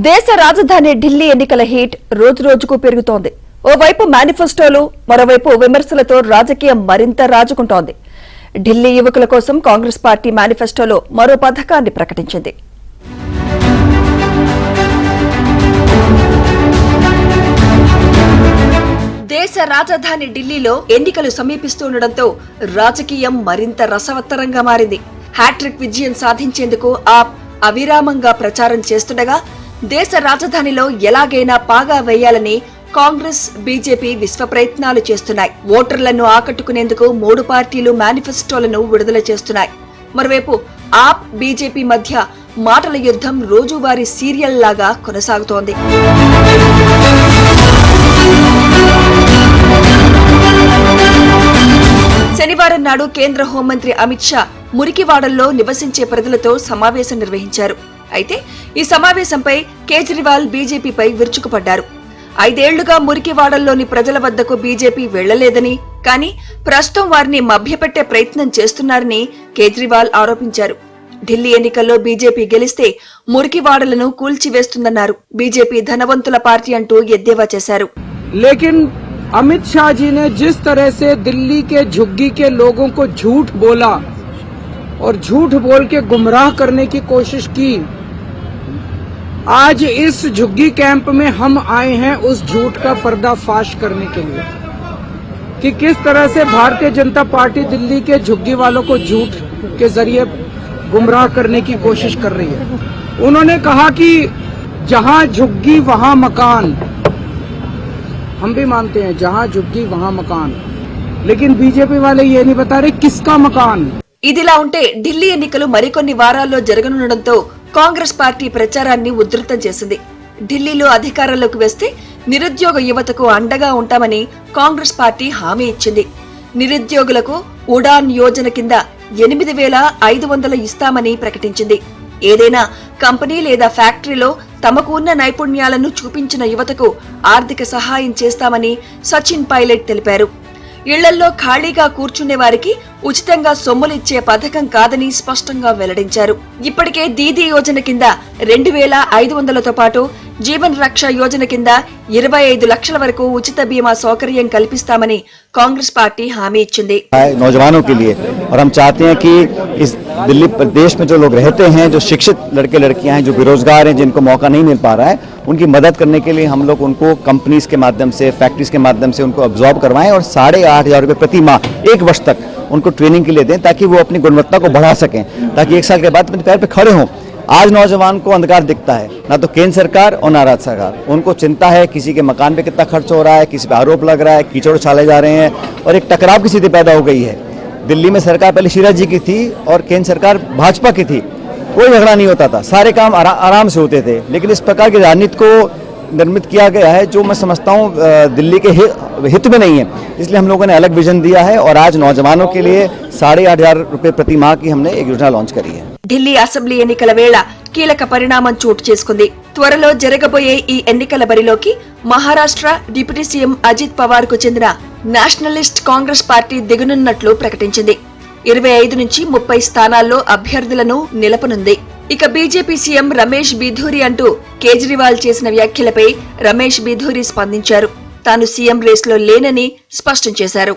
దేశ రాజధాని ఢిల్లీ ఎన్నికల హీట్ రోజు రోజుకు పెరుగుతోంది. ఓవైపు మేనిఫెస్టోలు, మరోవైపు విమర్శలతో రాజకీయం మరింత రాజుకుంటోంది. ఢిల్లీ యువకుల కోసం కాంగ్రెస్ పార్టీ మేనిఫెస్టోలో మరో పథకాన్ని ప్రకటించింది. దేశ రాజధాని ఢిల్లీలో ఎన్నికలు సమీపిస్తుండటంతో రాజకీయం మరింత రసవత్తరంగా మారింది. హ్యాట్రిక్ విజయం సాధించేందుకు ఆప్ అవిరామంగా ప్రచారం చేస్తుండగా దేశ రాజధానిలో ఎలాగైనా పాగా వేయాలని కాంగ్రెస్, బీజేపీ విశ్వ ప్రయత్నాలు చేస్తున్నాయి. ఓటర్లను ఆకట్టుకునేందుకు మూడు పార్టీలు మేనిఫెస్టోలను విడుదల చేస్తున్నాయి. మరోవైపు ఆప్, బీజేపీ మధ్య మాటల యుద్ధం రోజువారీ సీరియల్ లాగా కొనసాగుతోంది. శనివారం నాడు కేంద్ర హోంమంత్రి అమిత్ షా మురికివాడల్లో నివసించే ప్రజలతో సమావేశం నిర్వహించారు. అయితే ఈ సమావేశంపై కేజ్రీవాల్ బీజేపీపై విరుచుకుపడ్డారు. 5 ఏళ్లుగా మురికివాడల్లోని ప్రజల వద్దకు బీజేపీ వెళ్లలేదని, కానీ ప్రస్తుతం వారిని మభ్యపెట్టే ప్రయత్నం చేస్తున్నారని కేజ్రీవాల్ ఆరోపించారు. ఢిల్లీ ఎన్నికల్లో బీజేపీ గెలిస్తే మురికివాడలను కూల్చివేస్తుందన్నారు. బీజేపీ ధనవంతుల పార్టీ అంటూ ఎద్దేవా చేశారు. लेकिन अमित शाह जी ने जिस तरह से दिल्ली के झुग्गी के लोगों को झूठ बोला और झूठ बोल के गुमराह करने की कोशिश की, आज इस झुग्गी कैंप में हम आए हैं उस झूठ का पर्दाफाश करने के लिए कि किस तरह से भारतीय जनता पार्टी दिल्ली के झुग्गी वालों को झूठ के जरिए गुमराह करने की कोशिश कर रही है। उन्होंने कहा कि जहां झुग्गी वहां मकान, हम भी मानते हैं जहां झुग्गी वहां मकान, लेकिन बीजेपी वाले ये नहीं बता रहे किसका मकान। ఇదిలా ఉంటే ఢిల్లీ ఎన్నికలు మరికొన్ని వారాల్లో జరగనుండటంతో కాంగ్రెస్ పార్టీ ప్రచారాన్ని ఉధృతం చేసింది. ఢిల్లీలో అధికారంలోకి వస్తే నిరుద్యోగ యువతకు అండగా ఉంటామని కాంగ్రెస్ పార్టీ హామీ ఇచ్చింది. నిరుద్యోగులకు ఉడాన్ యోజన కింద 8,500 ఇస్తామని ప్రకటించింది. ఏదైనా కంపెనీ లేదా ఫ్యాక్టరీలో తమకు ఉన్న నైపుణ్యాలను చూపించిన యువతకు ఆర్థిక సహాయం చేస్తామని సచిన్ పైలట్ తెలిపారు. ఇళ్లల్లో ఖాళీగా కూర్చునే వారికి ఉచితంగా సొమ్ములిచ్చే పథకం కాదని స్పష్టంగా వెల్లడించారు. ఇప్పటికే దీదీ యోజన కింద 2,500తో పాటు జీవన్ రక్ష యోజన కింద 25 లక్షల వరకు ఉచిత బీమా సౌకర్యం కల్పిస్తామని కాంగ్రెస్ పార్టీ హామీ ఇచ్చింది. नौजवानों के लिए और हम चाहते हैं कि इस दिल्ली प्रदेश में जो लोग रहते हैं, जो शिक्षित लड़के लड़कियां हैं, जो बेरोजगार हैं, जिनको मौका नहीं मिल पा रहा है, उनकी मदद करने के लिए हम लोग उनको कंपनीज के माध्यम से, फैक्ट्रीज के माध्यम से उनको अब्जॉर्ब करवाएं और 8,500 रुपये प्रति माह 1 वर्ष तक उनको ट्रेनिंग के लिए दें, ताकि वो अपनी गुणवत्ता को बढ़ा सकें, ताकि 1 साल के बाद अपने पैर पर खड़े हों। आज नौजवान को अंधकार दिखता है, ना तो केंद्र सरकार और ना राज्य सरकार। उनको चिंता है किसी के मकान पे कितना खर्च हो रहा है, किसी पे आरोप लग रहा है, कीचड़ उछाले जा रहे हैं और एक टकराव की स्थिति पैदा हो गई है। दिल्ली में सरकार पहले शीला जी की थी और केंद्र सरकार भाजपा की थी, कोई झगड़ा नहीं होता था, सारे काम आराम से होते थे। लेकिन इस प्रकार की राजनीति को निर्मित किया गया है जो मैं समझता हूँ दिल्ली के हित में नहीं है, इसलिए हम लोगों ने अलग विजन दिया है और आज नौजवानों के लिए 8,500 रुपये प्रति माह की हमने एक योजना लॉन्च करी है. ఢిల్లీ అసెంబ్లీ ఎన్నికల వేళ కీలక పరిణామం చోటు చేసుకుంది. త్వరలో జరగబోయే ఈ ఎన్నికల బరిలోకి మహారాష్ట్ర డిప్యూటీ సీఎం అజిత్ పవార్ కు చెందిన నేషనలిస్ట్ కాంగ్రెస్ పార్టీ దిగనున్నట్లు ప్రకటించింది. 25 నుంచి 30 స్థానాల్లో అభ్యర్థులను నిలపనుంది. ఇక బీజేపీ సీఎం రమేష్ బిధూరి అంటూ కేజ్రీవాల్ చేసిన వ్యాఖ్యలపై రమేష్ బిధూరి స్పందించారు. తాను సీఎం రేసులో లేనని స్పష్టం చేశారు.